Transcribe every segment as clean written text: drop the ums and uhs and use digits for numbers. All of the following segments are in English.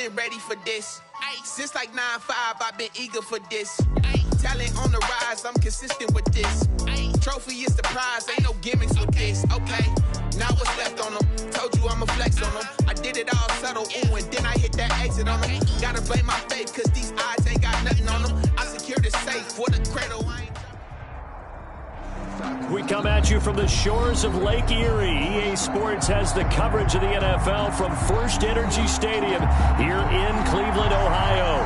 been ready for this. Since like 9-5, I've been eager for this. Talent on the rise, I'm consistent with this. Trophy is the prize, ain't no gimmicks with this. Okay, now what's left on them? Told you I'ma flex on them. I did it all subtle, ooh, and then I hit that exit on them. Gotta blame my faith, cause these odds ain't got nothing on them. I secured the safe for the cradle, I ain't... We come at you from the shores of Lake Erie. EA Sports has the coverage of the NFL from First Energy Stadium here in Cleveland, Ohio.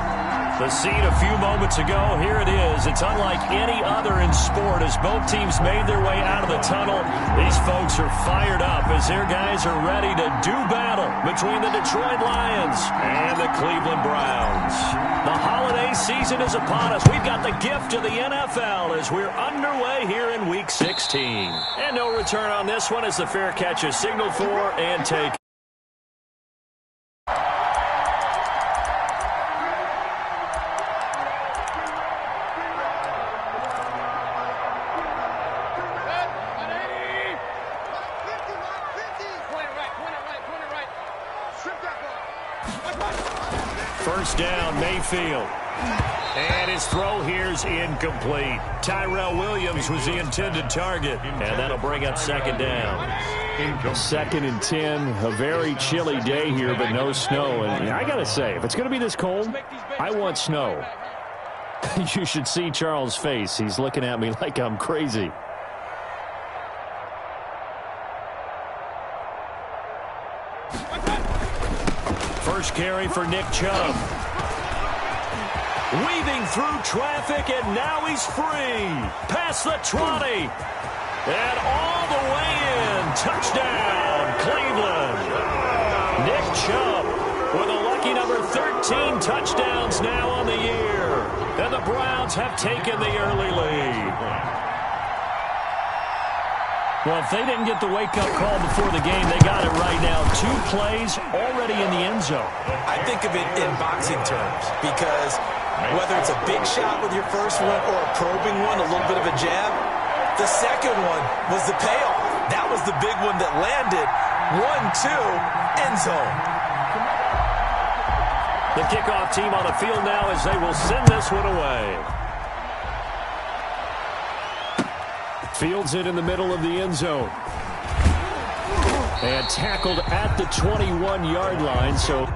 The scene a few moments ago, here it is. It's unlike any other in sport as both teams made their way out of the tunnel. These folks are fired up as their guys are ready to do battle between the Detroit Lions and the Cleveland Browns. The holiday season is upon us. We've got the gift of the NFL as we're underway here in Week 16. And no return on this one as the fair catch is signaled for and taken. First down, Mayfield. And his throw here's incomplete. Tyrell Williams was the intended target, and that'll bring up second down. 2nd and 10, a very chilly day here, but no snow. And I got to say, if it's going to be this cold, I want snow. You should see Charles' face. He's looking at me like I'm crazy. First carry for Nick Chubb. Weaving through traffic, and now he's free. Past the 20. And all the way in. Touchdown, Cleveland. Nick Chubb with a lucky number 13 touchdowns now on the year. And the Browns have taken the early lead. Well, if they didn't get the wake-up call before the game, they got it right now. 2 plays already in the end zone. I think of it in boxing terms because whether it's a big shot with your first one or a probing one, a little bit of a jab, the second one was the payoff. That was the big one that landed. 1-2, end zone. The kickoff team on the field now as they will send this one away. Fields it in the middle of the end zone. And tackled at the 21-yard line, so...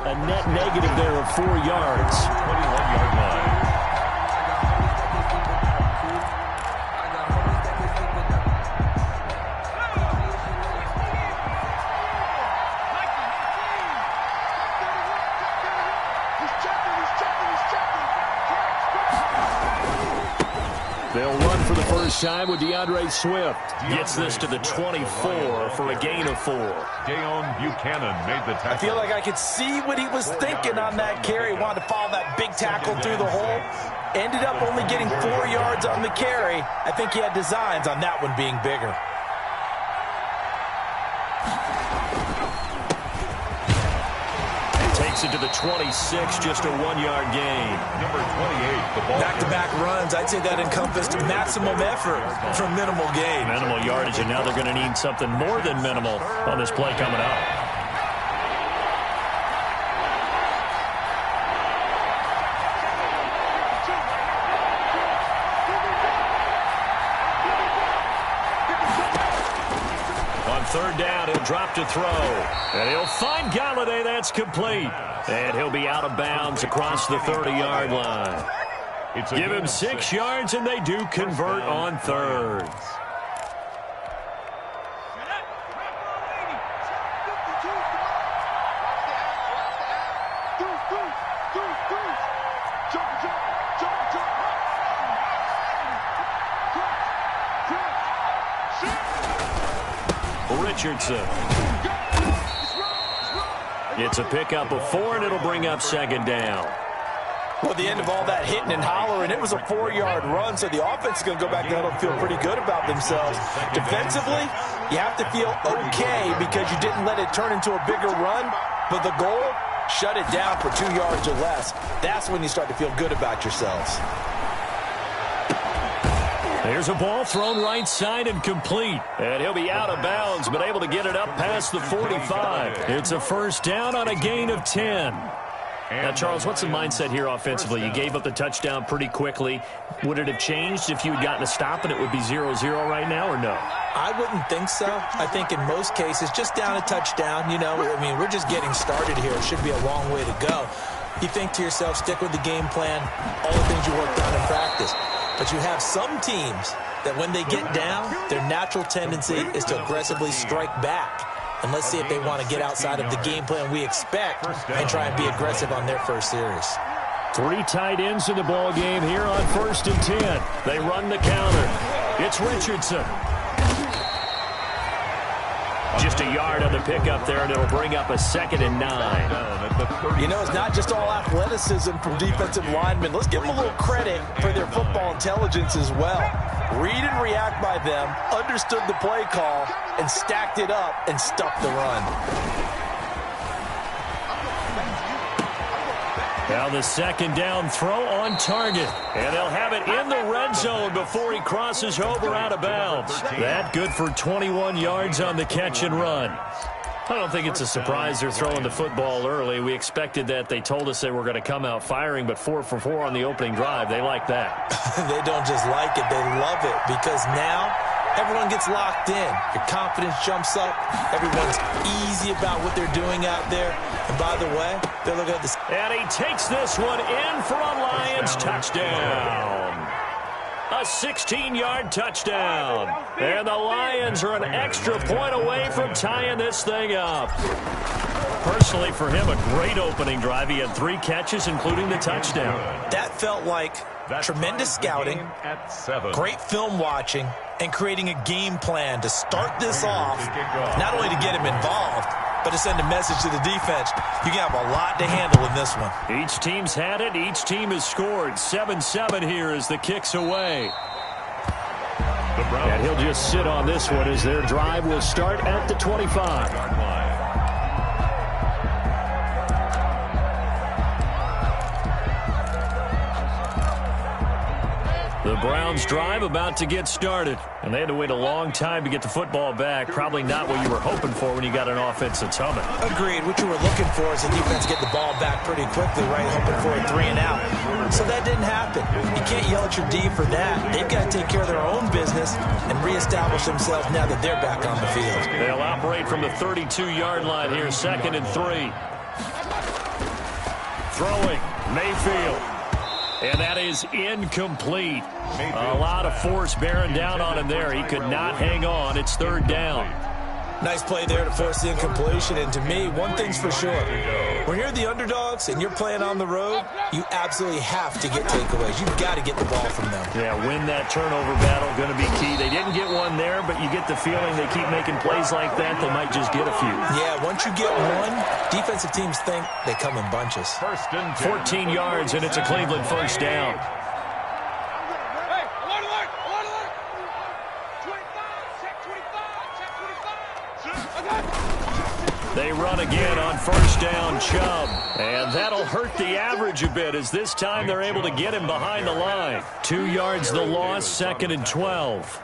A net negative there of 4 yards. 21-yard line. They'll run for the first time with DeAndre Swift. Gets this to the 24 for a gain of 4. Deone Buchanan made the tackle. I feel like I could see what he was thinking on that carry. Wanted to follow that big tackle through the hole. Ended up only getting 4 yards on the carry. I think he had designs on that one being bigger. Takes it to the 26, just a 1-yard gain. Number 28, the ball. Back-to-back runs, I'd say that encompassed maximum effort for minimal gain. Minimal yardage, and now they're going to need something more than minimal on this play coming up. Third down, he'll drop to throw. And he'll find Galladay. That's complete. And he'll be out of bounds across the 30-yard line. Give him 6 yards, and they do convert on third. Richardson. It's a pickup of 4, and it'll bring up second down. Well, at the end of all that hitting and hollering, it was a 4-yard run, so the offense is going to go back there and feel pretty good about themselves. Defensively, you have to feel okay because you didn't let it turn into a bigger run, but the goal, shut it down for 2 yards or less. That's when you start to feel good about yourselves. There's a ball thrown right side and complete. And he'll be out of bounds, but able to get it up past the 45. It's a first down on a gain of 10. Now, Charles, what's the mindset here offensively? You gave up the touchdown pretty quickly. Would it have changed if you had gotten a stop and it would be 0-0 right now, or no? I wouldn't think so. I think in most cases, just down a touchdown, we're just getting started here. It should be a long way to go. You think to yourself, stick with the game plan, all the things you worked on in practice. But you have some teams that when they get down, their natural tendency is to aggressively strike back. And let's see if they want to get outside of the game plan we expect and try and be aggressive on their first series. 3 tight ends in the ball game here on 1st and 10. They run the counter. It's Richardson. Just a yard on the pickup there, and it'll bring up a 2nd and 9. It's not just all athleticism from defensive linemen. Let's give them a little credit for their football intelligence as well. Read and react by them, understood the play call, and stacked it up and stuffed the run. Now the 2nd down throw on target. And they'll have it in the red zone before he crosses over out of bounds. That good for 21 yards on the catch and run. I don't think it's a surprise they're throwing the football early. We expected that. They told us they were going to come out firing, but 4 for 4 on the opening drive. They like that. They don't just like it. They love it because now everyone gets locked in. Your confidence jumps up. Everyone's easy about what they're doing out there. And by the way, they're looking at this. And he takes this one in for a Lions touchdown. A 16-yard touchdown. And the Lions are an extra point away from tying this thing up. Personally, for him, a great opening drive. He had 3 catches, including the touchdown. That felt like tremendous scouting, great film watching, and creating a game plan to start this off, not only to get him involved, but to send a message to the defense. You can have a lot to handle in this one. Each team's had it. Each team has scored. 7-7 here as the kick's away. And he'll just sit on this one as their drive will start at the 25. The Browns drive about to get started. And they had to wait a long time to get the football back. Probably not what you were hoping for when you got an offense that's humming. Agreed. What you were looking for is the defense get the ball back pretty quickly, right? Hoping for a 3 and out. So that didn't happen. You can't yell at your D for that. They've got to take care of their own business and reestablish themselves now that they're back on the field. They'll operate from the 32-yard line here, 2nd and 3. Throwing, Mayfield. And that is incomplete. A lot of force bearing down on him there. He could not hang on. It's 3rd down. Nice play there to force the incompletion. And to me, one thing's for sure. When you're the underdogs and you're playing on the road, you absolutely have to get takeaways. You've got to get the ball from them. Yeah, win that turnover battle, going to be key. They didn't get one there, but you get the feeling they keep making plays like that, they might just get a few. Yeah, once you get one, defensive teams think they come in bunches. 14 yards, and it's a Cleveland first down. They run again on first down, Chubb. And that'll hurt the average a bit as this time they're able to get him behind the line. 2 yards the loss, 2nd and 12.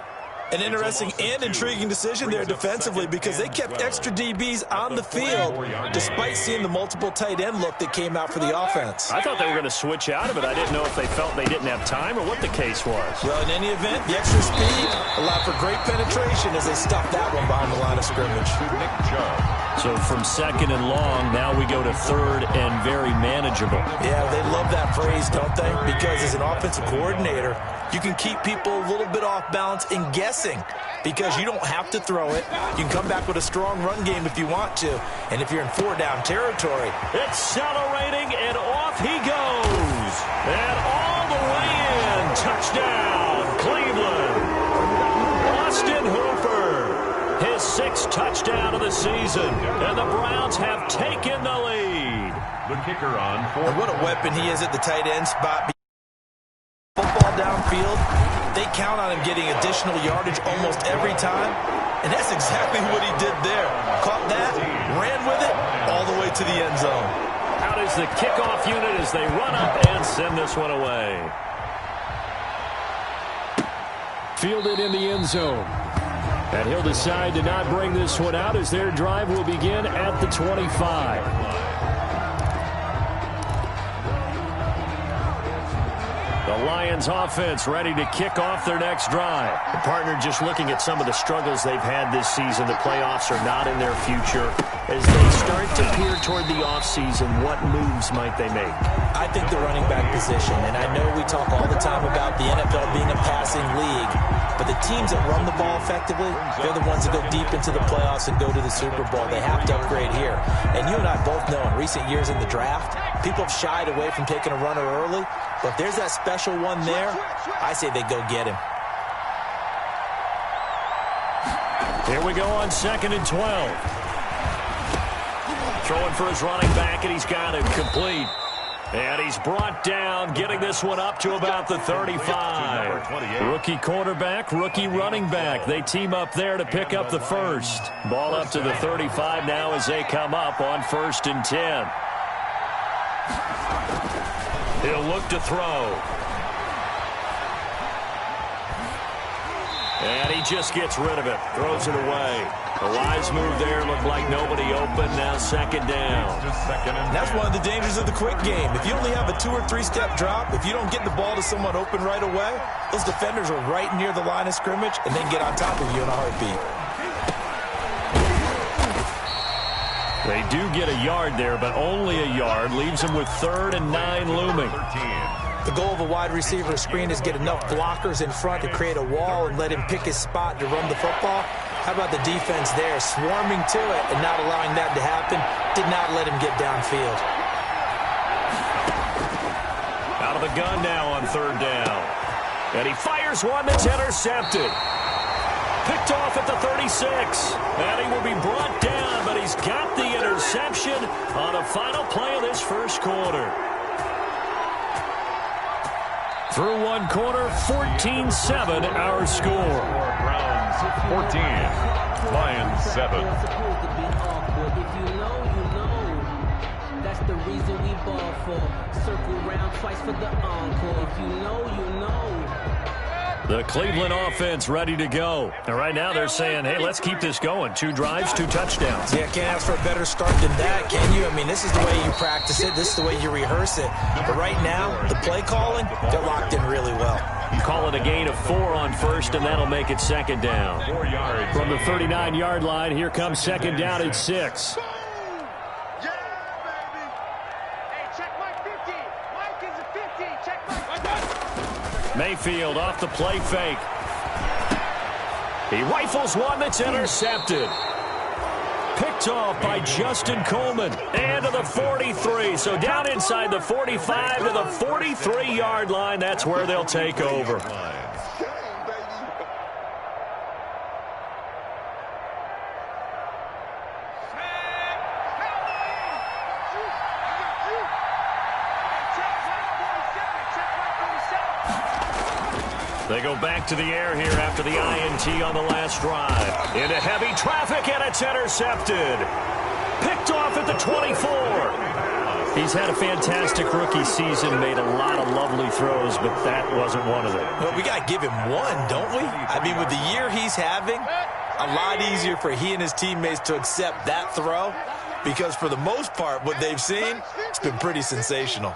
An interesting and intriguing decision there defensively because they kept extra DBs on the field despite seeing the multiple tight end look that came out for the offense. I thought they were going to switch out of it. I didn't know if they felt they didn't have time or what the case was. Well, in any event, the extra speed allowed for great penetration as they stuffed that one behind the line of scrimmage. So from 2nd and long, now we go to 3rd and very manageable. Yeah, they love that phrase, don't they? Because as an offensive coordinator, you can keep people a little bit off balance and guessing because you don't have to throw it. You can come back with a strong run game if you want to. And if you're in 4-down territory. Accelerating, and off he goes. And all the way in. Touchdown, Cleveland. Austin Hooper. His 6th touchdown of the the season, and the Browns have taken the lead. The kicker on for. And what a weapon he is at the tight end spot. Football downfield, they count on him getting additional yardage almost every time, and that's exactly what he did there. Caught that, ran with it, all the way to the end zone. Out is the kickoff unit as they run up and send this one away. Fielded in the end zone. And he'll decide to not bring this one out as their drive will begin at the 25. The Lions offense ready to kick off their next drive. The partner just looking at some of the struggles they've had this season. The playoffs are not in their future. As they start to peer toward the offseason, what moves might they make? I think the running back position, and I know we talk all the time about the NFL being a passing league, but the teams that run the ball effectively, they're the ones that go deep into the playoffs and go to the Super Bowl. They have to upgrade here. And you and I both know in recent years in the draft, people have shied away from taking a runner early, but if there's that special one there, I say they go get him. Here we go on 2nd and 12. Throwing for his running back, and he's got it complete. And he's brought down, getting this one up to about the 35. Rookie quarterback, rookie running back. They team up there to pick up the first. Ball up to the 35 now as they come up on 1st and 10. He'll look to throw. And he just gets rid of it. Throws it away. A wise move there. Looked like nobody open. Now 2nd down. That's one of the dangers of the quick game. If you only have a 2- or 3-step drop, if you don't get the ball to someone open right away, those defenders are right near the line of scrimmage, and they get on top of you in a heartbeat. They do get a yard there, but only a yard. Leaves them with 3rd and 9 looming. The goal of a wide receiver screen is get enough blockers in front to create a wall and let him pick his spot to run the football. How about the defense there, swarming to it and not allowing that to happen? Did not let him get downfield. Out of the gun now on 3rd down. And he fires one that's intercepted. Picked off at the 36. And he will be brought down, but he's got the interception on a final play of this first quarter. Through one quarter, 14-7 our score. Browns 14, Lions 7. If you know, you know. That's the reason we ball for. Circle round twice for the encore. If you know, you know. The Cleveland offense ready to go. And right now they're saying, hey, let's keep this going. 2 drives, 2 touchdowns. Yeah, can't ask for a better start than that, can you? I mean, this is the way you practice it. This is the way you rehearse it. But right now, the play calling, they're locked in really well. Call it a gain of 4 on 1st, and that'll make it 2nd down. 4 yards. From the 39-yard line, here comes 2nd down at 6. Mayfield off the play fake. He rifles one that's intercepted. Picked off by Justin Coleman. And to the 43. So down inside the 45 to the 43-yard line. That's where they'll take over. They go back to the air here after the INT on the last drive. Into heavy traffic, and it's intercepted. Picked off at the 24. He's had a fantastic rookie season, made a lot of lovely throws, but that wasn't one of them. Well, we got to give him one, don't we? I mean, with the year he's having, a lot easier for he and his teammates to accept that throw, because for the most part, what they've seen, it's been pretty sensational.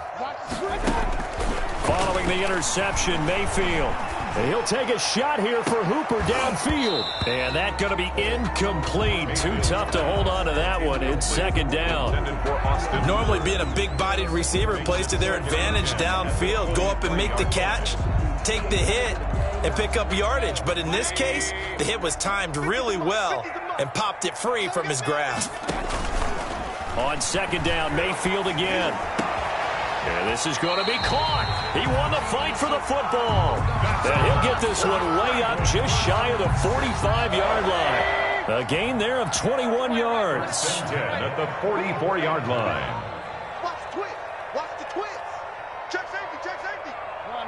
Following the interception, Mayfield. And he'll take a shot here for Hooper downfield. And that's going to be incomplete. Too tough to hold on to that one. It's 2nd down. Normally being a big-bodied receiver plays to their advantage downfield. Go up and make the catch, take the hit, and pick up yardage. But in this case, the hit was timed really well and popped it free from his grasp. On 2nd down, Mayfield again. And this is going to be caught. He won the fight for the football. And he'll get this one way up just shy of the 45-yard line. A gain there of 21 yards. 10 at the 44-yard line. Watch the twist. Watch the twist. Check safety. Check safety. Run.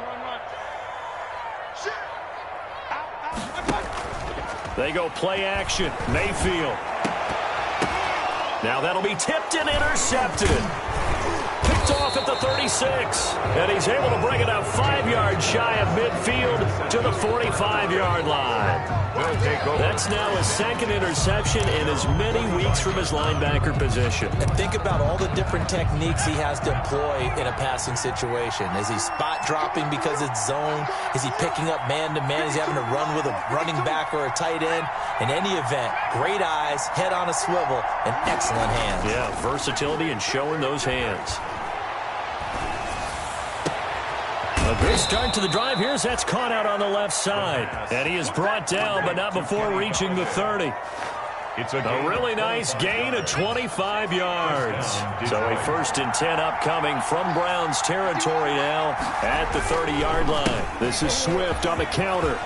Shit. Out. They go play action. Mayfield. Now that'll be tipped and intercepted. Picked off at the 36. And he's able to bring it up 5 yards shy of midfield to the 45-yard line. That's now his second interception in as many weeks from his linebacker position. And think about all the different techniques he has to employ in a passing situation. Is he spot dropping because it's zone? Is he picking up man-to-man? Is he having to run with a running back or a tight end? In any event, great eyes, head on a swivel, and excellent hands. Yeah, versatility and showing those hands. A good start to the drive. That's caught out on the left side. And he is brought down, but not before reaching the 30. It's A really nice gain of 25 yards. So a 1st and 10 upcoming from Browns territory now at the 30-yard line. This is Swift on the counter.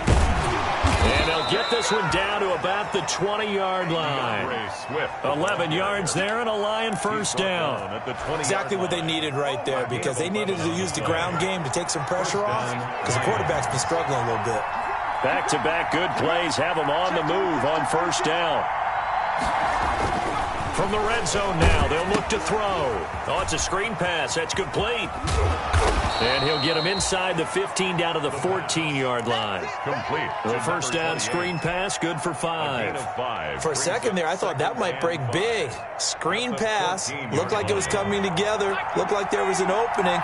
And they'll get this one down to about the 20-yard line. 11 yards there and a Lion first down. Exactly what they needed right there, because they needed to use the ground game to take some pressure off, because the quarterback's been struggling a little bit. Back-to-back good plays have them on the move on first down. From the red zone now, they'll look to throw. Oh, it's a screen pass. That's complete. And he'll get him inside the 15 down to the 14-yard line. Complete. The first down screen pass, good for 5. For a second there, I thought that might break big. Screen pass. Looked like it was coming together. Looked like there was an opening.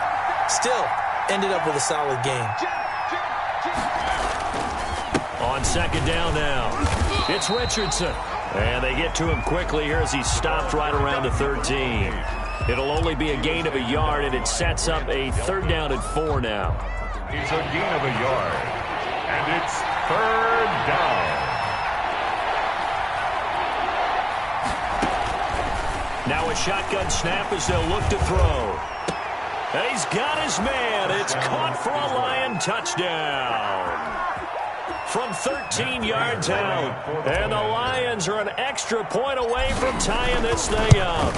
Still, ended up with a solid game. On second down now, it's Richardson. And they get to him quickly here as he stopped right around the 13. It'll only be a gain of a yard, and it sets up a 3rd down and 4 now. It's a gain of a yard, and it's 3rd down. Now a shotgun snap as they'll look to throw. And he's got his man. It's caught for a Lion touchdown. From 13 yards out. And the Lions are an extra point away from tying this thing up.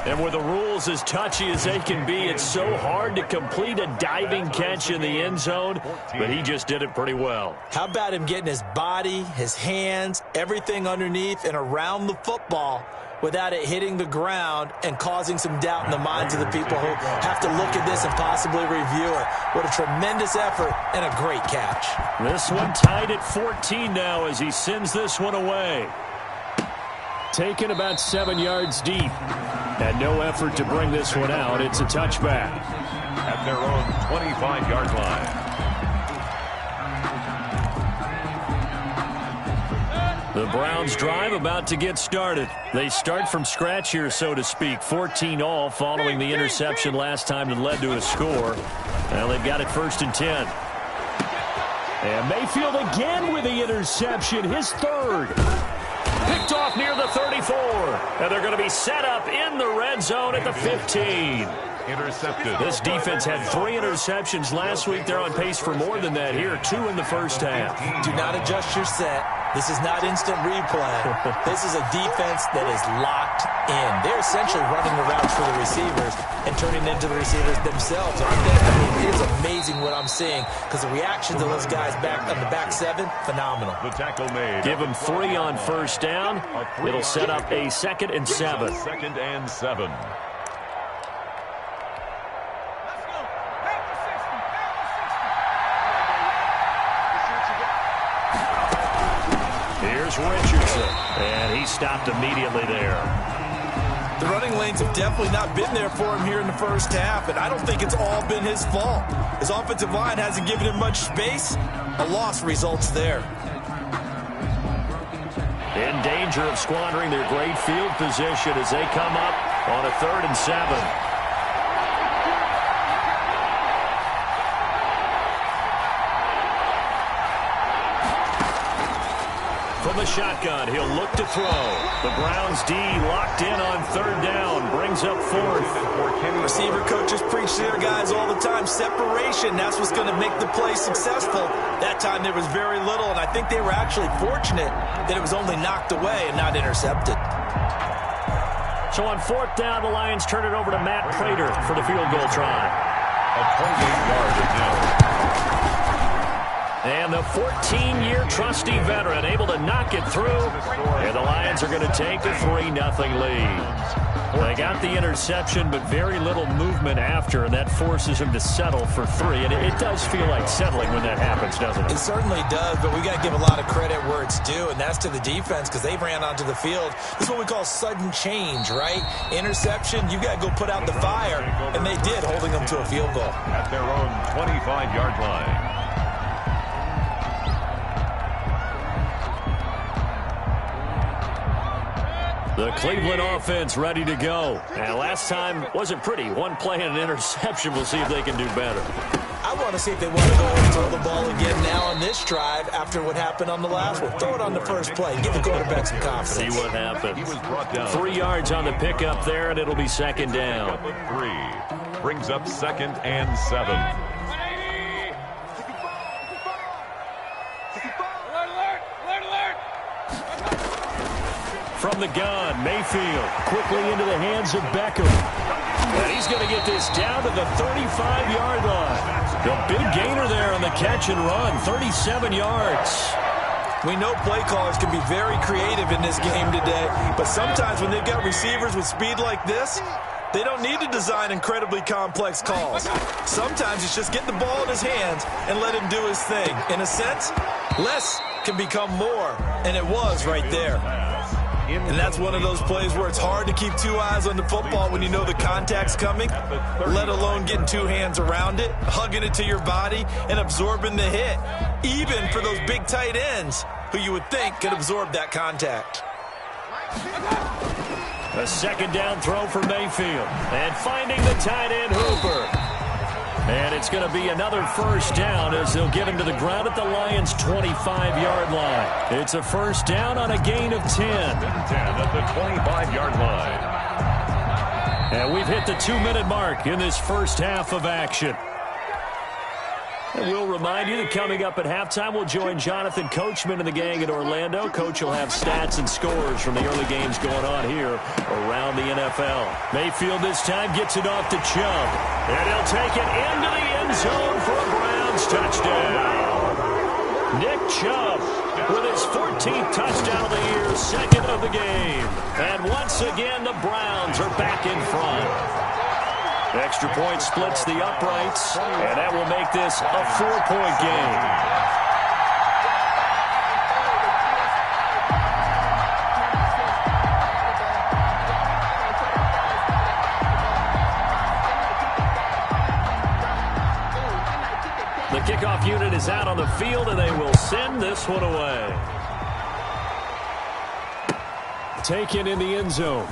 And with the rules as touchy as they can be, it's so hard to complete a diving catch in the end zone, but he just did it pretty well. How about him getting his body, his hands, everything underneath and around the football without it hitting the ground and causing some doubt in the minds of the people who have to look at this and possibly review it. What a tremendous effort and a great catch. This one tied at 14 now as he sends this one away. Taken about 7 yards deep. And no effort to bring this one out. It's a touchback. At their own 25-yard line. The Browns drive about to get started. They start from scratch here, so to speak. 14 all following the interception last time that led to a score. Well, they've got it 1st and 10. And Mayfield again with the interception, his 3rd. Picked off near the 34. And they're going to be set up in the red zone at the 15. Intercepted. This defense had 3 interceptions last week. They're on pace for more than that here. 2 in the first half. Do not adjust your set. This is not instant replay. This is a defense that is locked in. They're essentially running the routes for the receivers and turning into the receivers themselves, aren't they? I mean, it's amazing what I'm seeing because the reactions of those guys back on the back 7, phenomenal. The tackle made. Give them 3 on first down. It'll set up a 2nd and 7. 2nd and 7. Here's Richardson, and he stopped immediately there. The running lanes have definitely not been there for him here in the first half, and I don't think it's all been his fault. His offensive line hasn't given him much space. A loss results there. In danger of squandering their great field position as they come up on a 3rd and 7. From the shotgun, he'll look to throw. The Browns D locked in on third down, brings up fourth. Receiver coaches preach to their guys all the time. Separation, that's what's going to make the play successful. That time there was very little, and I think they were actually fortunate that it was only knocked away and not intercepted. So on fourth down, the Lions turn it over to Matt Prater for the field goal try. A 28-yard attempt. And the 14-year trusty veteran able to knock it through. And the Lions are going to take a 3-0 lead. They got the interception, but very little movement after, and that forces him to settle for 3. And it does feel like settling when that happens, doesn't it? It certainly does, but we got to give a lot of credit where it's due, and that's to the defense because they ran onto the field. This is what we call sudden change, right? Interception, you got to go put out the fire, and they did, holding them to a field goal. At their own 25-yard line. The Cleveland offense ready to go. And last time wasn't pretty. One play and an interception. We'll see if they can do better. I want to see if they want to go and throw the ball again now on this drive after what happened on the last one. Throw it on the first play. Give the quarterback some confidence. See what happens. He was brought down. 3 yards on the pickup there, and it'll be second down. Number 3 brings up 2nd and 7. From the gun, Mayfield quickly into the hands of Beckham. And he's going to get this down to the 35-yard line. The big gainer there on the catch and run, 37 yards. We know play callers can be very creative in this game today, but sometimes when they've got receivers with speed like this, they don't need to design incredibly complex calls. Sometimes it's just get the ball in his hands and let him do his thing. In a sense, less can become more, and it was right there. And that's one of those plays where it's hard to keep 2 eyes on the football when you know the contact's coming, let alone getting 2 hands around it, hugging it to your body, and absorbing the hit, even for those big tight ends who you would think could absorb that contact. A second down throw for Mayfield. And finding the tight end, Hooper. And it's going to be another first down as they'll get him to the ground at the Lions' 25-yard line. It's a first down on a gain of 10. 10 at the 25-yard line. And we've hit the 2-minute mark in this first half of action. And we'll remind you that coming up at halftime, we'll join Jonathan Coachman and the gang in Orlando. Coach will have stats and scores from the early games going on here around the NFL. Mayfield this time gets it off to Chubb. And he'll take it into the end zone for a Browns touchdown. Nick Chubb with his 14th touchdown of the year, second of the game. And once again, the Browns are back in front. Extra point splits the uprights, and that will make this a 4-point game. The kickoff unit is out on the field, and they will send this one away. Taken in the end zone.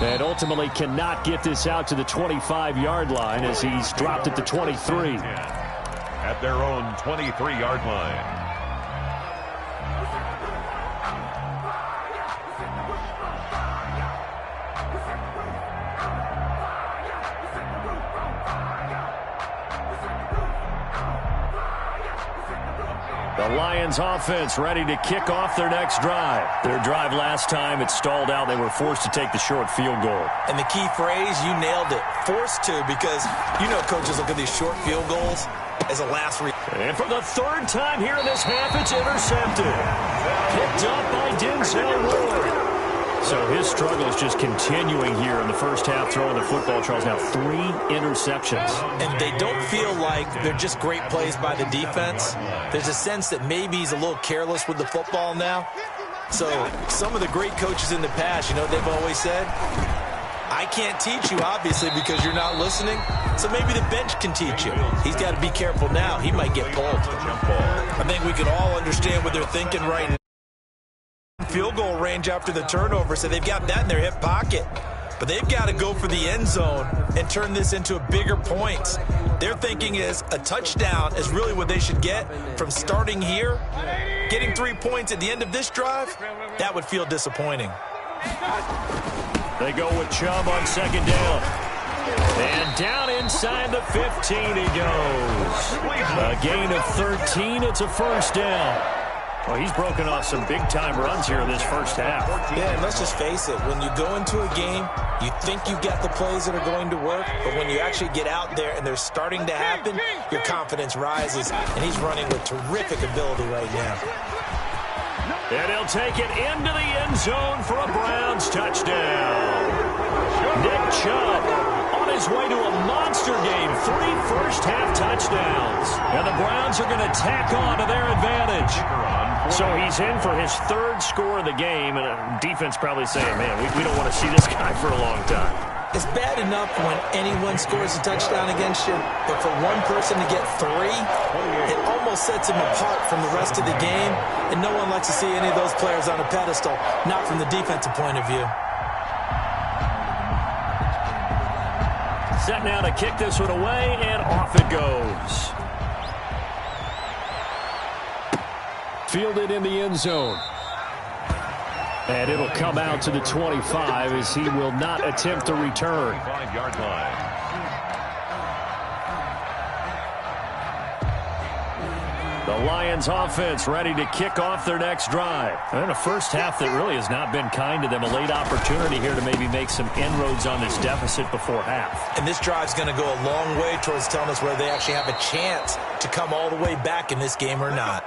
And ultimately cannot get this out to the 25-yard line as he's dropped at the 23. At their own 23-yard line. The Lions offense ready to kick off their next drive. Their drive last time, it stalled out. They were forced to take the short field goal. And the key phrase, you nailed it. Forced to, because you know coaches look at these short field goals as a last resort. And for the third time here in this half, it's intercepted. Picked up by Denzel Ward. So his struggle is just continuing here in the first half, throwing the football. Charles, now 3 interceptions. And they don't feel like they're just great plays by the defense. There's a sense that maybe he's a little careless with the football now. So some of the great coaches in the past, you know what they've always said? I can't teach you, obviously, because you're not listening. So maybe the bench can teach you. He's got to be careful now. He might get pulled. I think we can all understand what they're thinking right now. Field goal range after the turnover, so they've got that in their hip pocket. But they've got to go for the end zone and turn this into a bigger point. Their thinking is a touchdown is really what they should get from starting here. Getting 3 points at the end of this drive, that would feel disappointing. They go with Chubb on second down. And down inside the 15 he goes. A gain of 13. It's a first down. Well, he's broken off some big-time runs here in this first half. Yeah, and let's just face it. When you go into a game, you think you've got the plays that are going to work, but when you actually get out there and they're starting to happen, your confidence rises, and he's running with terrific ability right now. And he'll take it into the end zone for a Browns touchdown. Nick Chubb on his way to a monster game. 3 first-half touchdowns. And the Browns are going to tack on to their advantage. So he's in for his 3rd score of the game, and defense probably saying, man, we don't want to see this guy for a long time. It's bad enough when anyone scores a touchdown against you, but for one person to get 3, it almost sets him apart from the rest of the game, and no one likes to see any of those players on a pedestal, not from the defensive point of view. Set now to kick this one away, and off it goes. Fielded in the end zone. And it'll come out to the 25 as he will not attempt to return. 5-yard line. The Lions offense ready to kick off their next drive. And a first half that really has not been kind to them. A late opportunity here to maybe make some inroads on this deficit before half. And this drive's going to go a long way towards telling us whether they actually have a chance to come all the way back in this game or not.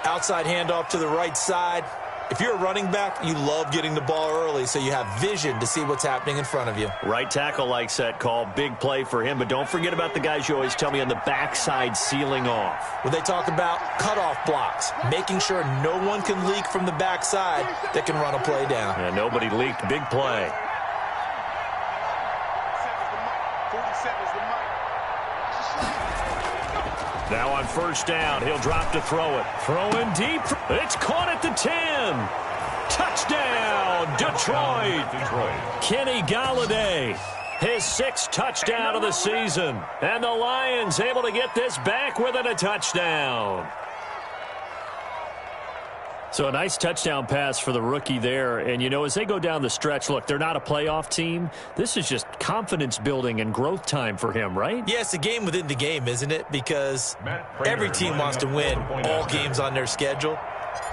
Outside handoff to the right side. If you're a running back, you love getting the ball early so you have vision to see what's happening in front of you. Right tackle likes that call. Big play for him. But don't forget about the guys you always tell me on the backside sealing off. When they talk about cutoff blocks, making sure no one can leak from the backside that can run a play down. And nobody leaked. Big play. Now on first down, he'll drop to throw it. Throwing deep. It's caught at the 10. Touchdown, Detroit. Kenny Golladay, his 6th touchdown of the season. And the Lions able to get this back within a touchdown. So a nice touchdown pass for the rookie there. And, you know, as they go down the stretch, look, they're not a playoff team. This is just confidence building and growth time for him, right? Yeah, it's a game within the game, isn't it? Because every team wants to win all games on their schedule.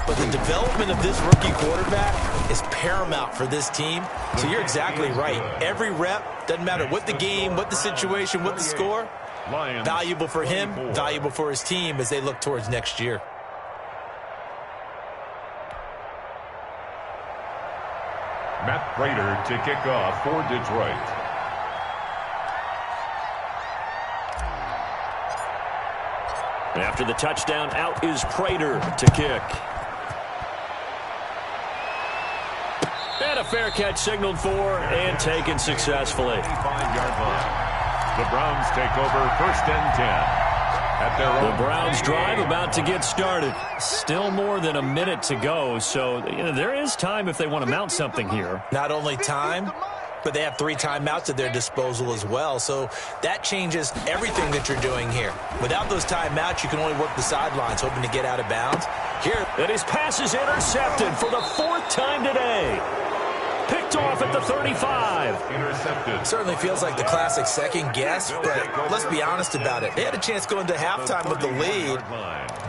But the development of this rookie quarterback is paramount for this team. So you're exactly right. Every rep, doesn't matter what the game, what the situation, what the score, valuable for him, valuable for his team as they look towards next year. Matt Prater to kick off for Detroit. After the touchdown, out is Prater to kick. And a fair catch signaled for and taken successfully. 5-yard line. The Browns take over 1st and 10. The Browns drive about to get started. Still more than a minute to go, so there is time if they want to mount something here. Not only time, but they have 3 timeouts at their disposal as well, so that changes everything that you're doing here. Without those timeouts, you can only work the sidelines, hoping to get out of bounds. Here, and his pass is intercepted for the 4th time today. Picked off at the 35. Intercepted. Certainly feels like the classic second guess, but let's be honest about it. They had a chance going to halftime with the lead.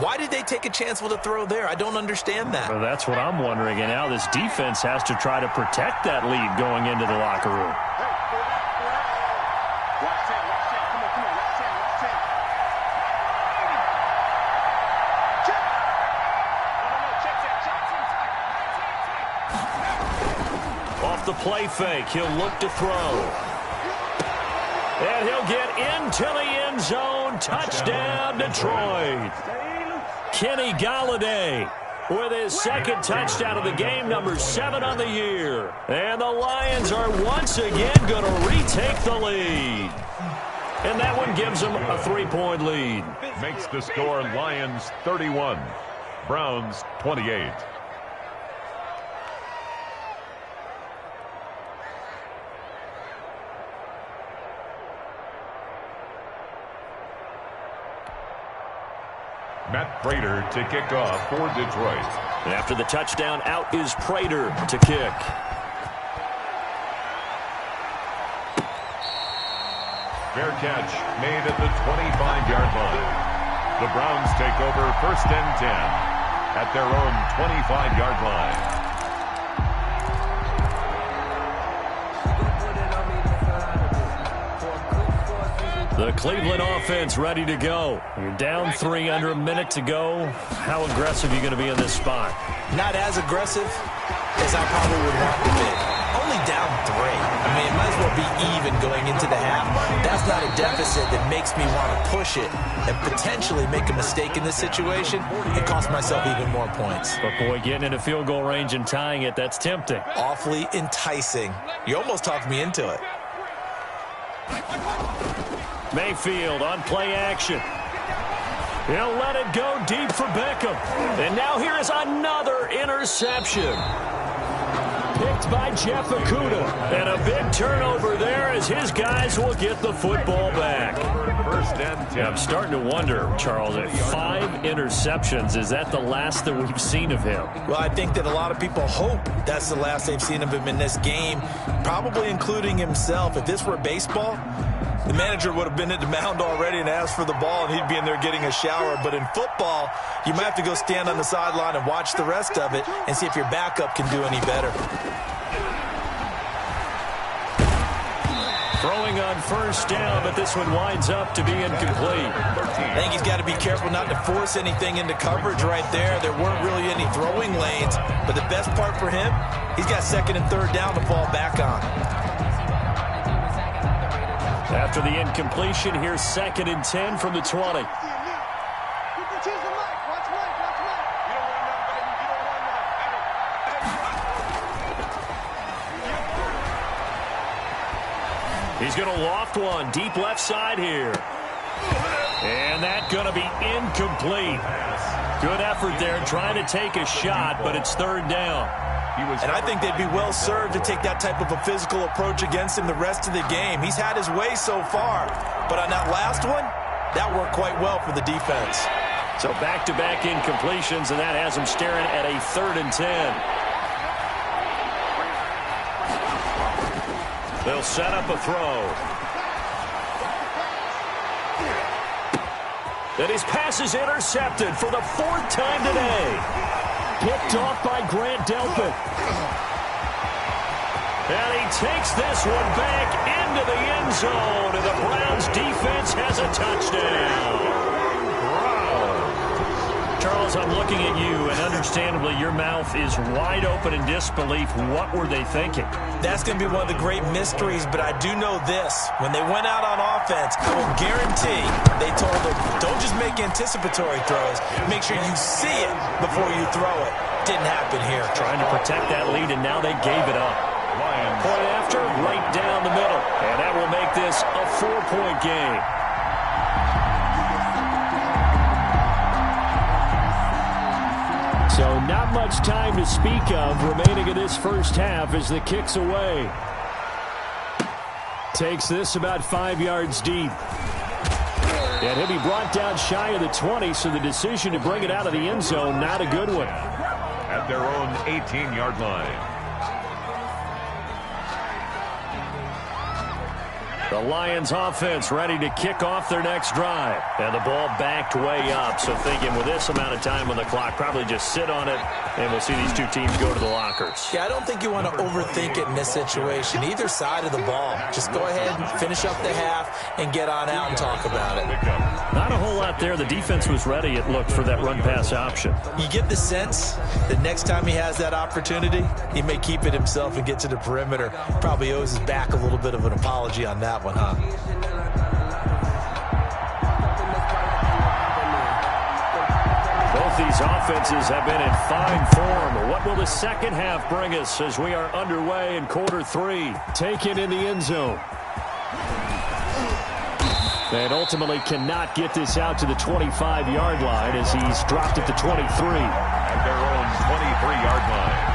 Why did they take a chance with a throw there? I don't understand that. Well, that's what I'm wondering. And now this defense has to try to protect that lead going into the locker room. The play fake. He'll look to throw. And he'll get into the end zone. Touchdown, Detroit. Kenny Golladay with his 2nd touchdown of the game, number 7 on the year. And the Lions are once again going to retake the lead. And that one gives them a 3-point lead. Makes the score Lions 31, Browns 28. Matt Prater to kick off for Detroit. And after the touchdown, out is Prater to kick. Fair catch made at the 25-yard line. The Browns take over 1st and 10 at their own 25-yard line. The Cleveland offense ready to go. You're down 3 under a minute to go. How aggressive are you going to be in this spot? Not as aggressive as I probably would want to be. Only down 3. I mean, it might as well be even going into the half. That's not a deficit that makes me want to push it and potentially make a mistake in this situation and cost myself even more points. But, boy, getting into field goal range and tying it, that's tempting. Awfully enticing. You almost talked me into it. Mayfield on play action. He'll let it go deep for Beckham. And now here is another interception. Picked by Jeff Okudah. And a big turnover there as his guys will get the football back. 1st and 10. I'm starting to wonder, Charles, at 5 interceptions, is that the last that we've seen of him? Well, I think that a lot of people hope that's the last they've seen of him in this game, probably including himself. If this were baseball, the manager would have been at the mound already and asked for the ball, and he'd be in there getting a shower. But in football, you might have to go stand on the sideline and watch the rest of it and see if your backup can do any better. Throwing on 1st down, but this one winds up to be incomplete. I think he's got to be careful not to force anything into coverage right there. There weren't really any throwing lanes, but the best part for him, he's got 2nd and 3rd down to fall back on. After the incompletion, here's 2nd and 10 from the 20. He's going to loft one deep left side here. And that's going to be incomplete. Good effort there trying to take a shot, but it's 3rd down. And I think they'd be well served to take that type of a physical approach against him the rest of the game. He's had his way so far, but on that last one, that worked quite well for the defense. So back-to-back incompletions, and that has him staring at a 3rd and 10. They'll set up a throw. And his pass is intercepted for the 4th time today. Picked off by Grant Delpit. And he takes this one back into the end zone. And the Browns defense has a touchdown. Charles, I'm looking at you, and understandably your mouth is wide open in disbelief. What were they thinking? That's going to be one of the great mysteries, but I do know this. When they went out on offense, I will guarantee they told them, don't just make anticipatory throws. Make sure you see it before you throw it. Didn't happen here. Trying to protect that lead, and now they gave it up. Point after, right down the middle. And that will make this a 4-point game. So not much time to speak of remaining in this first half as the kick's away. Takes this about 5 yards deep. And he'll be brought down shy of the 20, so the decision to bring it out of the end zone, not a good one. At their own 18-yard line. The Lions offense ready to kick off their next drive. And the ball backed way up. So thinking with this amount of time on the clock, probably just sit on it, and we'll see these two teams go to the lockers. Yeah, I don't think you want to overthink it in this situation. Either side of the ball. Just go ahead and finish up the half and get on out and talk about it. Not a whole lot there. The defense was ready, it looked, for that run-pass option. You get the sense that next time he has that opportunity, he may keep it himself and get to the perimeter. Probably owes his back a little bit of an apology on that one, huh? Both these offenses have been in fine form. What will the second half bring us as we are underway in quarter 3? Taken in the end zone. And ultimately cannot get this out to the 25-yard line as he's dropped at the 23. At their own 23-yard line.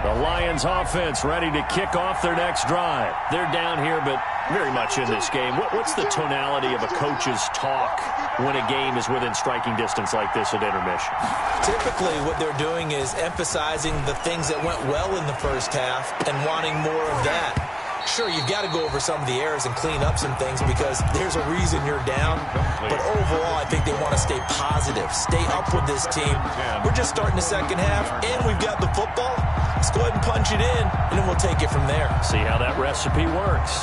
The Lions offense ready to kick off their next drive. They're down here, but very much in this game. What's the tonality of a coach's talk when a game is within striking distance like this at intermission? Typically, what they're doing is emphasizing the things that went well in the first half and wanting more of that. Sure, you've got to go over some of the errors and clean up some things because there's a reason you're down. But overall, I think they want to stay positive, stay up with this team. We're just starting the second half, and we've got the football. Let's go ahead and punch it in, and then we'll take it from there. See how that recipe works.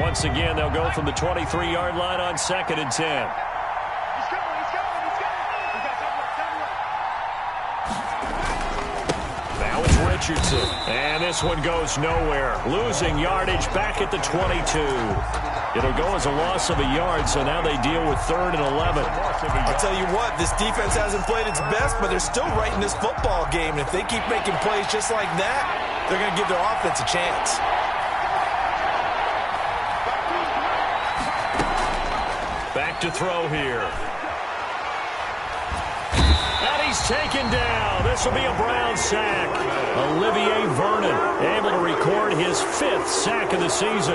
Once again, they'll go from the 23-yard line on 2nd and 10. Richardson. And this one goes nowhere. Losing yardage back at the 22. It'll go as a loss of a yard, so now they deal with 3rd and 11. I'll tell you what, this defense hasn't played its best, but they're still right in this football game. And if they keep making plays just like that, they're going to give their offense a chance. Back to throw here. He's taken down. This will be a Brown sack. Olivier Vernon able to record his 5th sack of the season.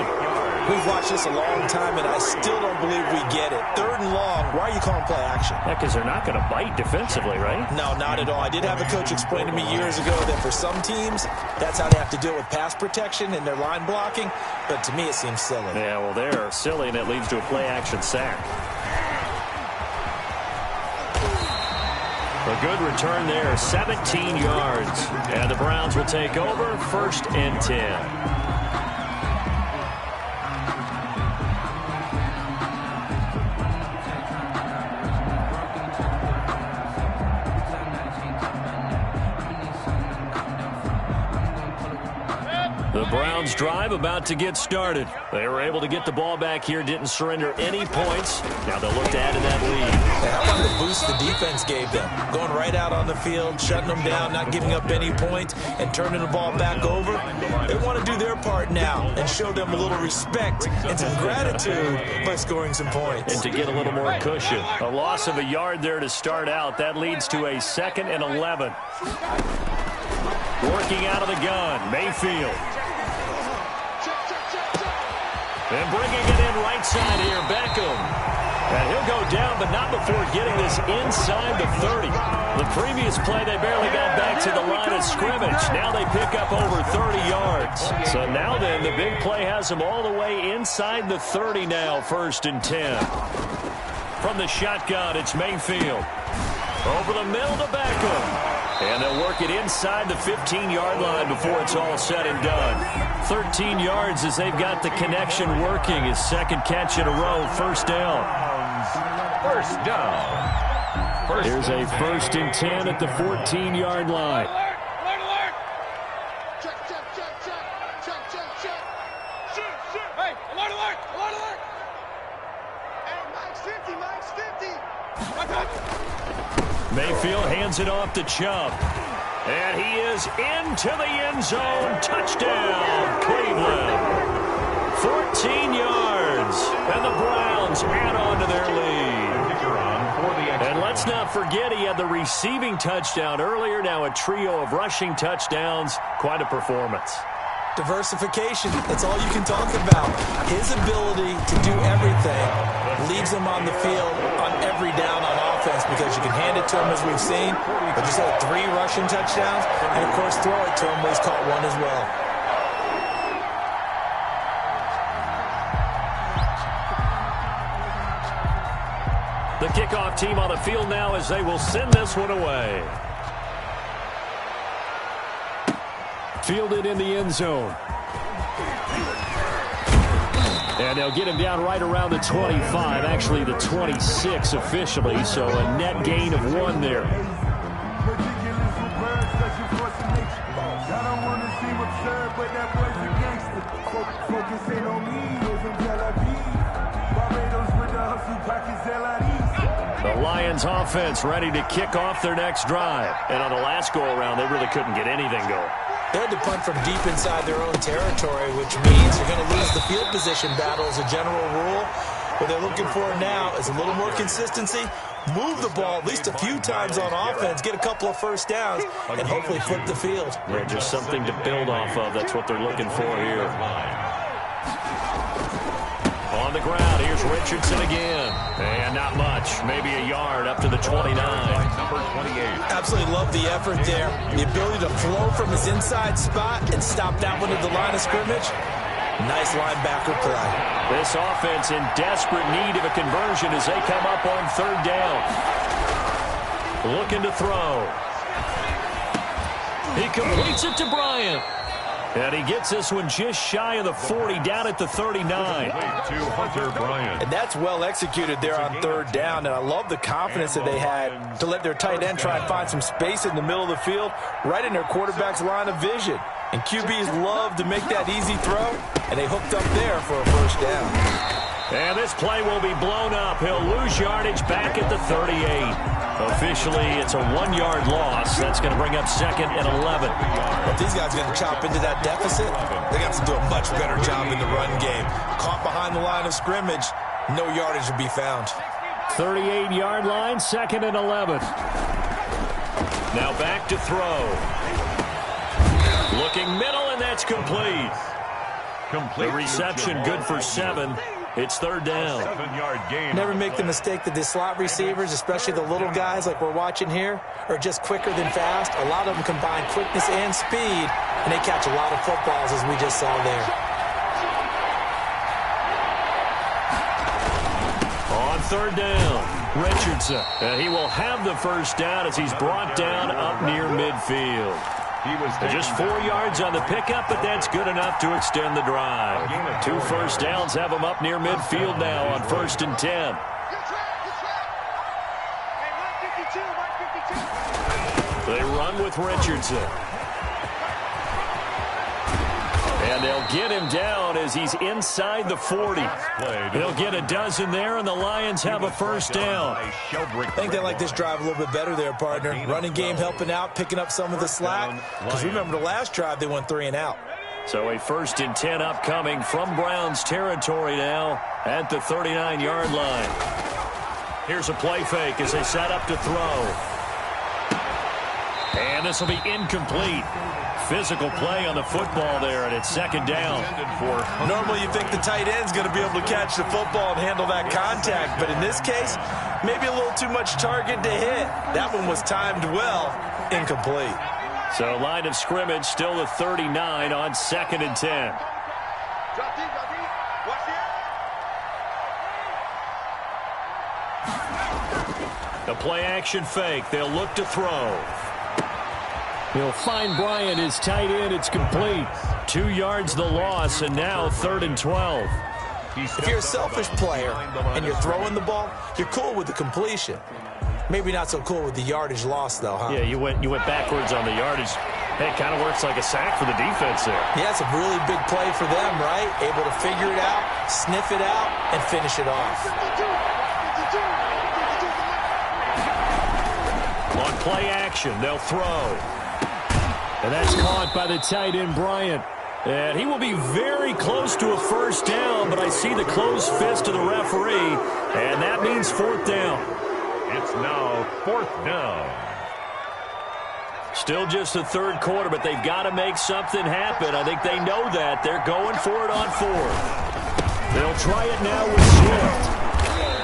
We've watched this a long time, and I still don't believe we get it. 3rd and long. Why are you calling play action? Yeah, because they're not going to bite defensively, right? No, not at all. I did have a coach explain to me years ago that for some teams, that's how they have to deal with pass protection and their line blocking. But to me, it seems silly. Yeah, well, they're silly, and it leads to a play action sack. A good return there, 17 yards. And the Browns will take over, 1st and 10. The Browns drive about to get started. They were able to get the ball back here, didn't surrender any points. Now they'll look to add to that lead. How about the boost the defense gave them? Going right out on the field, shutting them down, not giving up any points, and turning the ball back over. They want to do their part now and show them a little respect and some gratitude by scoring some points. And to get a little more cushion. A loss of a yard there to start out. That leads to a 2nd and 11. Working out of the gun, Mayfield. And bringing it in right side here, Beckham. And he'll go down, but not before getting this inside the 30. The previous play, they barely got back to the line of scrimmage. Now they pick up over 30 yards. So now then, the big play has them all the way inside the 30 now, 1st and 10. From the shotgun, it's Mayfield. Over the middle to Beckham. And they'll work it inside the 15-yard line before it's all said and done. 13 yards as they've got the connection working. His 2nd catch in a row, 1st down. First down. Here's a 1st and 10 at the 14-yard line. Alert, alert! Check, check, check, check. Check, check, check. Shoot, shoot. Hey, alert, alert, alert, alert. Hey, Mike's 50, Mike's 50. Mayfield hands it off to Chubb. And he is into the end zone. Touchdown, Cleveland. 14 yards. And the Browns add on to their lead. And let's not forget he had the receiving touchdown earlier. Now a trio of rushing touchdowns. Quite a performance. Diversification, that's all you can talk about. His ability to do everything leaves him on the field on every down on offense because you can hand it to him as we've seen, but just had 3 rushing touchdowns, and of course throw it to him where he's caught 1 as well. The kickoff team on the field now as they will send this one away. Fielded in the end zone. And they'll get him down right around the 25, actually the 26 officially, so a net gain of 1 there. The Lions offense ready to kick off their next drive. And on the last go-around, they really couldn't get anything going. They had to punt from deep inside their own territory, which means you're going to lose the field position battle as a general rule. What they're looking for now is a little more consistency, move the ball at least a few times on offense, get a couple of first downs, and hopefully flip the field. Yeah, just something to build off of. That's what they're looking for here. On the ground, here's Richardson again. And not much, maybe a yard up to the 29. Number 28. Absolutely love the effort there. The ability to flow from his inside spot and stop that one at the line of scrimmage. Nice linebacker play. This offense in desperate need of a conversion as they come up on third down. Looking to throw. He completes it to Bryant. And he gets this one just shy of the 40, down at the 39. To Hunter Bryant. And that's well executed there on third down. And I love the confidence that they had to let their tight end try and find some space in the middle of the field, right in their quarterback's line of vision. And QBs love to make that easy throw, and they hooked up there for a first down. And this play will be blown up. He'll lose yardage back at the 38. Officially, it's a 1-yard loss. That's going to bring up 2nd and 11. If these guys are going to chop into that deficit, they got to do a much better job in the run game. Caught behind the line of scrimmage, no yardage will be found. 38-yard line, 2nd and 11. Now back to throw. Looking middle, and that's complete. The reception good for 7. It's third down. 7-yard gain. Never make the mistake that the slot receivers, especially the little guys like we're watching here, are just quicker than fast. A lot of them combine quickness and speed, and they catch a lot of footballs, as we just saw there. On third down, Richardson. And he will have the first down as he's brought down up near midfield. He was just 4 yards on the pickup, but that's good enough to extend the drive. 2 first downs have him up near midfield now on 1st and 10. They run with Richardson. And they'll get him down as he's inside the 40. He'll get a dozen there, and the Lions have a first down. I think they like this drive a little bit better there, partner. Running game helping out, picking up some of the slack. Because remember the last drive, they went 3 and out. So a 1st and 10 upcoming from Browns territory now at the 39-yard line. Here's a play fake as they set up to throw. And this will be incomplete. Physical play on the football there, and it's 2nd down. Normally you think the tight end's going to be able to catch the football and handle that contact, but in this case, maybe a little too much target to hit. That one was timed well, incomplete. So line of scrimmage still the 39 on 2nd and 10. The play action fake. They'll look to throw. He'll find Bryant, his tight end. It's complete. 2 yards the loss, and now 3rd and 12. If you're a selfish player and you're throwing the ball, you're cool with the completion. Maybe not so cool with the yardage loss, though, huh? Yeah, you went backwards on the yardage. Hey, it kind of works like a sack for the defense there. Yeah, it's a really big play for them, right? Able to figure it out, sniff it out, and finish it off. On play action, they'll throw. And that's caught by the tight end, Bryant. And he will be very close to a first down, but I see the closed fist of the referee, and that means 4th down. It's now 4th down. Still just the 3rd quarter, but they've got to make something happen. I think they know that. They're going for it on 4th. They'll try it now with Swift.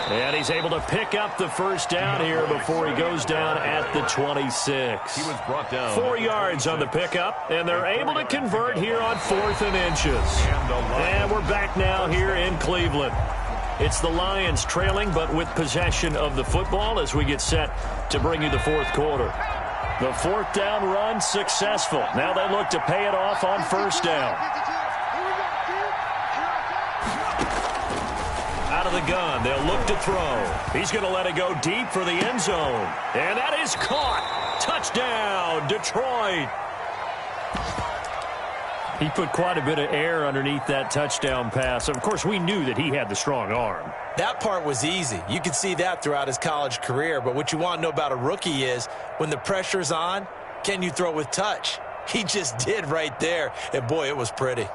And he's able to pick up the first down here before he goes down at the 26. He was brought down. 4 yards on the pickup, and they're able to convert here on 4th and inches. And we're back now here in Cleveland. It's the Lions trailing, but with possession of the football as we get set to bring you the 4th quarter. The 4th down run successful. Now they look to pay it off on 1st down. Out of the gun, they'll look to throw. He's going to let it go deep for the end zone. And that is caught. Touchdown, Detroit. He put quite a bit of air underneath that touchdown pass. Of course, we knew that he had the strong arm. That part was easy. You could see that throughout his college career. But what you want to know about a rookie is when the pressure's on, can you throw with touch? He just did right there. And, boy, it was pretty.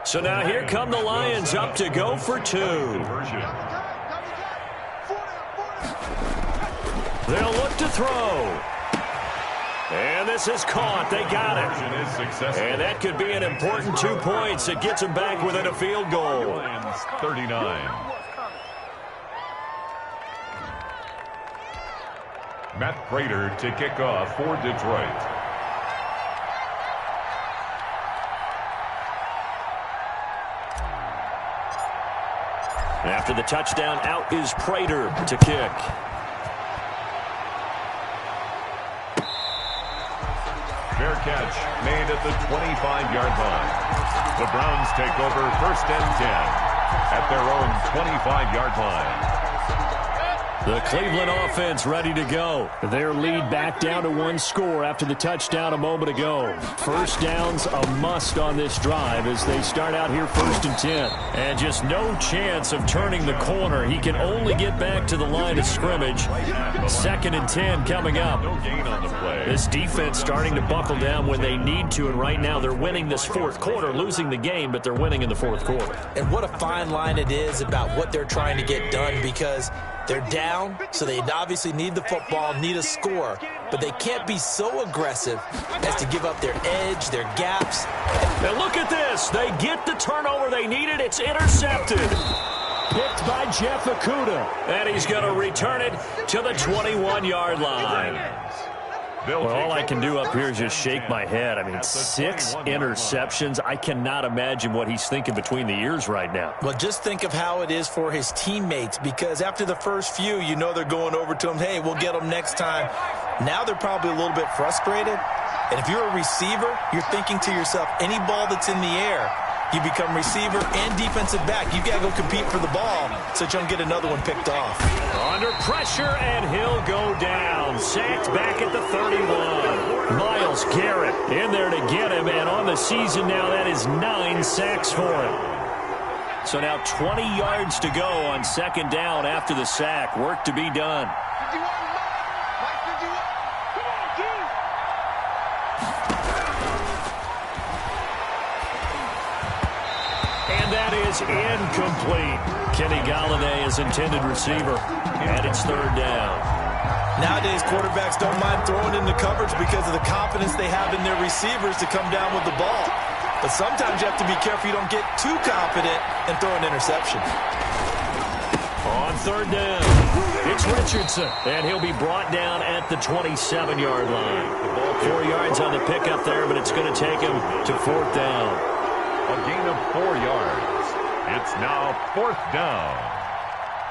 So now here come the Lions up to go for 2. They'll look to throw. And this is caught. They got it. And that could be an important 2 points. It gets them back within a field goal. Lions 39. Matt Prater to kick off for Detroit. After the touchdown, out is Prater to kick. Fair catch made at the 25-yard line. The Browns take over 1st and 10 at their own 25-yard line. The Cleveland offense ready to go. Their lead back down to 1 score after the touchdown a moment ago. First down's a must on this drive as they start out here 1st and 10. And just no chance of turning the corner. He can only get back to the line of scrimmage. 2nd and 10 coming up. No gain on the play. This defense starting to buckle down when they need to, and right now they're winning this 4th quarter, losing the game, but they're winning in the 4th quarter. And what a fine line it is about what they're trying to get done, because they're down, so they obviously need the football, need a score, but they can't be so aggressive as to give up their edge, their gaps. And look at this. They get the turnover they needed. It's intercepted. Picked by Jeff Okudah. And he's going to return it to the 21-yard line. Well, all I can do up here is just shake my head. I mean, 6 interceptions. I cannot imagine what he's thinking between the ears right now. Well, just think of how it is for his teammates, because after the first few, you know they're going over to him, hey, we'll get them next time. Now they're probably a little bit frustrated. And if you're a receiver, you're thinking to yourself, any ball that's in the air, you become receiver and defensive back. You've got to go compete for the ball so that you don't get another one picked off. Under pressure, and he'll go down. Sacked back at the 31. Myles Garrett in there to get him, and on the season now, that is 9 sacks for him. So now 20 yards to go on 2nd down after the sack. Work to be done. That is incomplete. Kenny Golladay is intended receiver, and it's 3rd down. Nowadays, quarterbacks don't mind throwing into coverage because of the confidence they have in their receivers to come down with the ball. But sometimes you have to be careful you don't get too confident and throw an interception. On 3rd down, it's Richardson, and he'll be brought down at the 27-yard line. 4 yards on the pickup there, but it's going to take him to 4th down. A gain of 4 yards. It's now 4th down.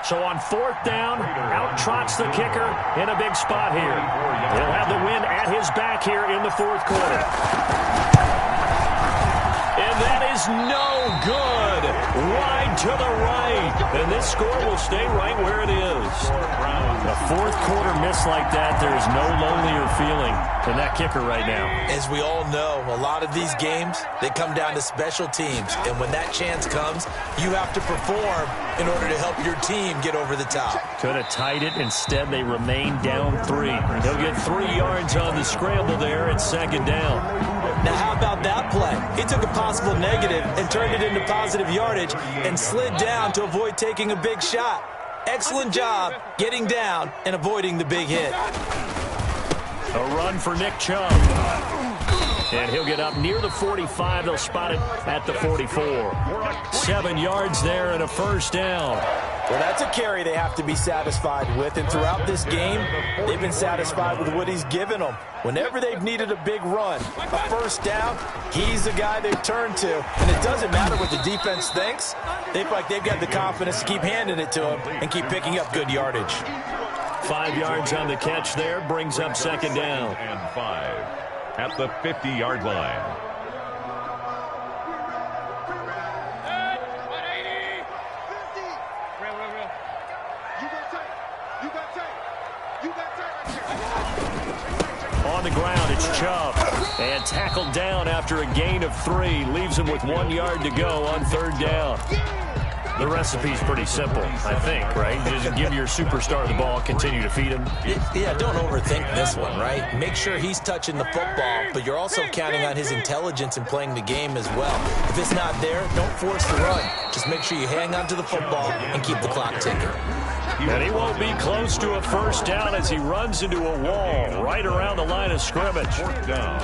So on 4th down, out trots the kicker in a big spot here. He'll have the wind at his back here in the 4th quarter. And that is no good. Wide to the right. And this score will stay right where it is. A 4th quarter miss like that, there is no lonelier feeling than that kicker right now. As we all know, a lot of these games, they come down to special teams. And when that chance comes, you have to perform in order to help your team get over the top. Could have tied it. Instead, they remain down 3. He'll get 3 yards on the scramble there at 2nd down. Now, how about that play? He took a possible negative and turned it into positive yardage and slid down to avoid taking a big shot. Excellent job getting down and avoiding the big hit. A run for Nick Chubb. And he'll get up near the 45. They'll spot it at the 44. 7 yards there and a 1st down. Well, that's a carry they have to be satisfied with. And throughout this game, they've been satisfied with what he's given them. Whenever they've needed a big run, a 1st down, he's the guy they've turned to. And it doesn't matter what the defense thinks. They feel like they've got the confidence to keep handing it to him and keep picking up good yardage. 5 yards on the catch there, brings up 2nd down. And 5 at the 50-yard line. On the ground, it's Chubb. And tackled down after a gain of 3. Leaves him with 1 yard to go on 3rd down. The recipe's pretty simple, I think, right? Just give your superstar the ball, continue to feed him. Yeah, don't overthink this one, right? Make sure he's touching the football, but you're also counting on his intelligence in playing the game as well. If it's not there, don't force the run. Just make sure you hang on to the football and keep the clock ticking. And he won't be close to a first down as he runs into a wall right around the line of scrimmage. Fourth down.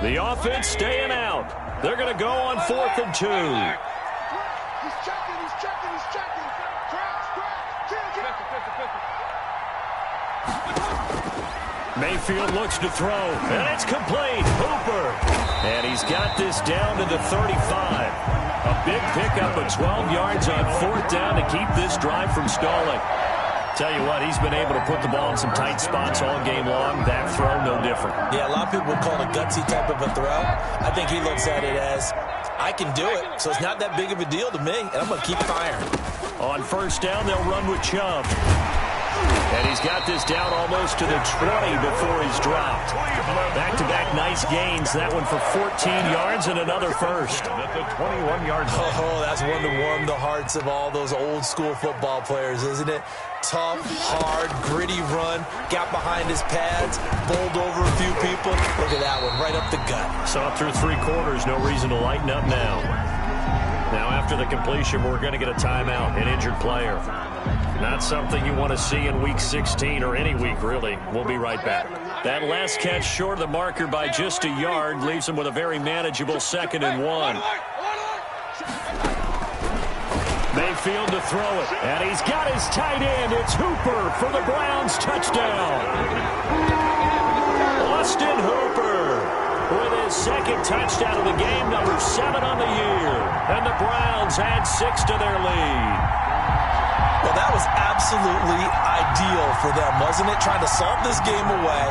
The offense staying out. They're going to go on 4th and 2. He's checking, he's checking, he's checking. Mayfield looks to throw, and it's complete. Hooper. And he's got this down to the 35. A big pickup of 12 yards on 4th down to keep this drive from stalling. Tell you what, he's been able to put the ball in some tight spots all game long. That throw, no different. Yeah, a lot of people would call it a gutsy type of a throw. I think he looks at it as, I can do it, so it's not that big of a deal to me, and I'm going to keep firing. On 1st down, they'll run with Chubb. And he's got this down almost to the 20 before he's dropped. Back-to-back nice gains. That one for 14 yards and another first. At the 21-yard line. Oh, that's one to warm the hearts of all those old-school football players, isn't it? Tough, hard, gritty run. Got behind his pads, bowled over a few people. Look at that one, right up the gut. Saw it through 3 quarters. No reason to lighten up now. Now, after the completion, we're going to get a timeout, an injured player. Not something you want to see in Week 16 or any week, really. We'll be right back. That last catch short of the marker by just a yard leaves him with a very manageable 2nd and 1. Mayfield to throw it, and he's got his tight end. It's Hooper for the Browns touchdown. Austin Hooper with his 2nd touchdown of the game, number 7 on the year. And the Browns add 6 to their lead. Well, that was absolutely ideal for them, wasn't it? Trying to salt this game away.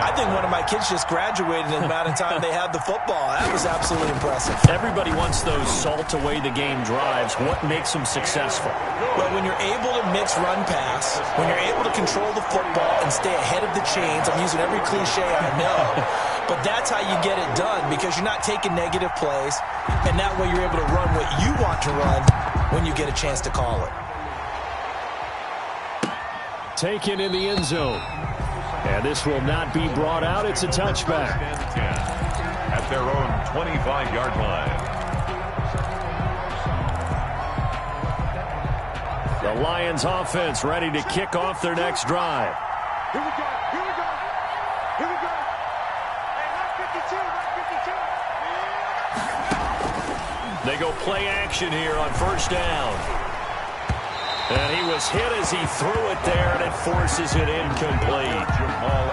I think one of my kids just graduated in the amount of time they had the football. That was absolutely impressive. Everybody wants those salt-away-the-game drives. What makes them successful? Well, when you're able to mix run-pass, when you're able to control the football and stay ahead of the chains, I'm using every cliche I know, but that's how you get it done because you're not taking negative plays, and that way you're able to run what you want to run when you get a chance to call it. Taken in the end zone. And this will not be brought out. It's a touchback. At their own 25-yard line. The Lions offense ready to kick off their next drive. Here we go, here we go, here we go. Hey, 52, 52. They go play action here on 1st down. And he was hit as he threw it there, and it forces it incomplete.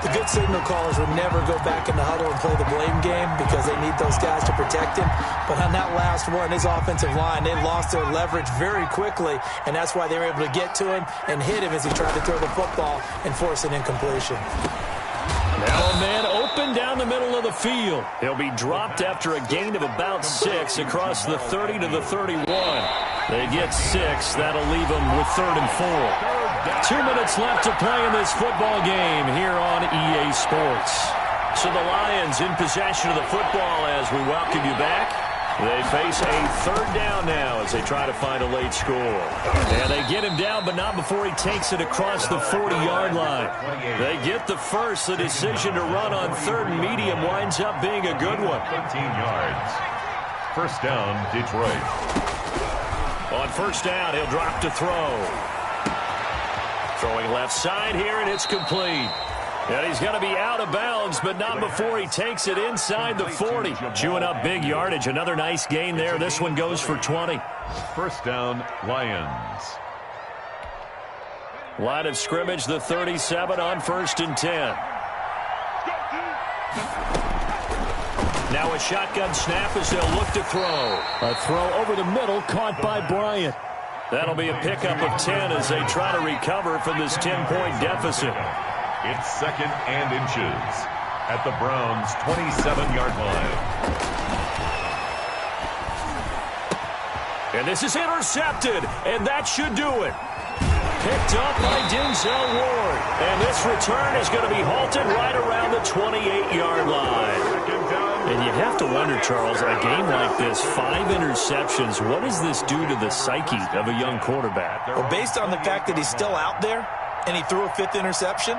The good signal callers would never go back in the huddle and play the blame game because they need those guys to protect him. But on that last one, his offensive line, they lost their leverage very quickly, and that's why they were able to get to him and hit him as he tried to throw the football and force an incompletion. Now a man open down the middle of the field. He'll be dropped after a gain of about 6 across the 30 to the 31. They get 6. That'll leave them with 3rd and 4. 2 minutes left to play in this football game here on EA Sports. So the Lions in possession of the football as we welcome you back. They face a 3rd down now as they try to find a late score. And they get him down, but not before he takes it across the 40-yard line. They get the first. The decision to run on 3rd and medium winds up being a good one. 15 yards. 1st down, Detroit. On 1st down, he'll drop to throw. Throwing left side here, and it's complete. And he's going to be out of bounds, but not before he takes it inside the 40. Chewing up big yardage. Another nice gain there. This one goes for 20. 1st down, Lions. Line of scrimmage, the 37 on 1st and 10. Now a shotgun snap as they'll look to throw. A throw over the middle caught by Bryant. That'll be a pickup of 10 as they try to recover from this 10-point deficit. It's 2nd and inches at the Browns' 27-yard line. And this is intercepted, and that should do it. Picked up by Denzel Ward. And this return is going to be halted right around the 28-yard line. And you have to wonder, Charles, a game like this, 5 interceptions, what does this do to the psyche of a young quarterback? Well, based on the fact that he's still out there and he threw a 5th interception,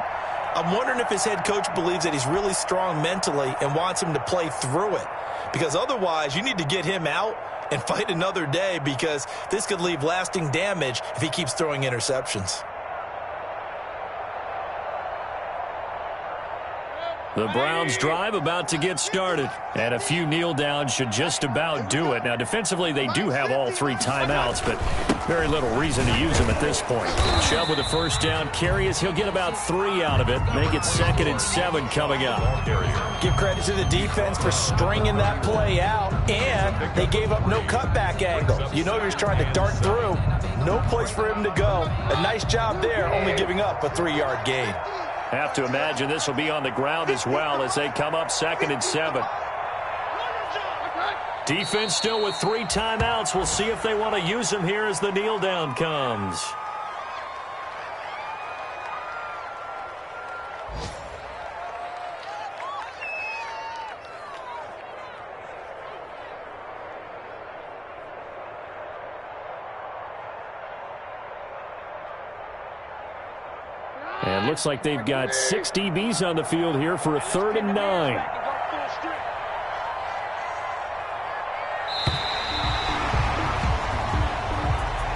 I'm wondering if his head coach believes that he's really strong mentally and wants him to play through it. Because otherwise, you need to get him out and fight another day, because this could leave lasting damage if he keeps throwing interceptions. The Browns' drive about to get started. And a few kneel downs should just about do it. Now, defensively, they do have all 3 timeouts, but very little reason to use them at this point. Chubb with a first down carry as he'll get about 3 out of it. Make it 2nd and 7 coming up. Give credit to the defense for stringing that play out, and they gave up no cutback angle. You know he was trying to dart through. No place for him to go. A nice job there, only giving up a 3-yard gain. Have to imagine this will be on the ground as well as they come up 2nd and 7. Defense still with 3 timeouts. We'll see if they want to use them here as the kneel down comes. And looks like they've got 6 DBs on the field here for a 3rd and 9.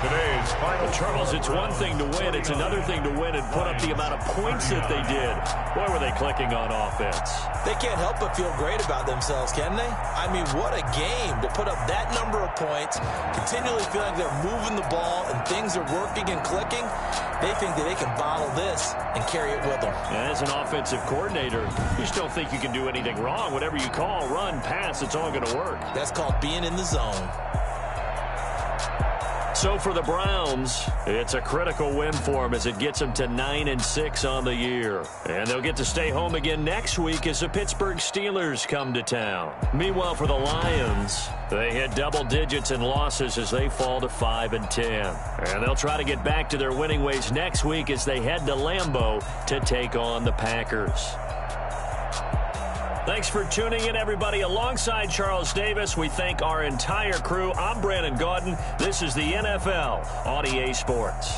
Today's final. Charles, it's one thing to win. It's another thing to win and put up the amount of points that they did. Boy, were they clicking on offense. They can't help but feel great about themselves, can they? I mean, what a game to put up that number of points, continually feeling they're moving the ball and things are working and clicking. They think that they can bottle this and carry it with them. And as an offensive coordinator, you just don't think you can do anything wrong. Whatever you call, run, pass, it's all going to work. That's called being in the zone. So for the Browns, it's a critical win for them as it gets them to 9 and 6 on the year. And they'll get to stay home again next week as the Pittsburgh Steelers come to town. Meanwhile, for the Lions, they hit double digits in losses as they fall to 5 and 10. And they'll try to get back to their winning ways next week as they head to Lambeau to take on the Packers. Thanks for tuning in, everybody. Alongside Charles Davis, we thank our entire crew. I'm Brandon Gaudin. This is the NFL on EA Sports.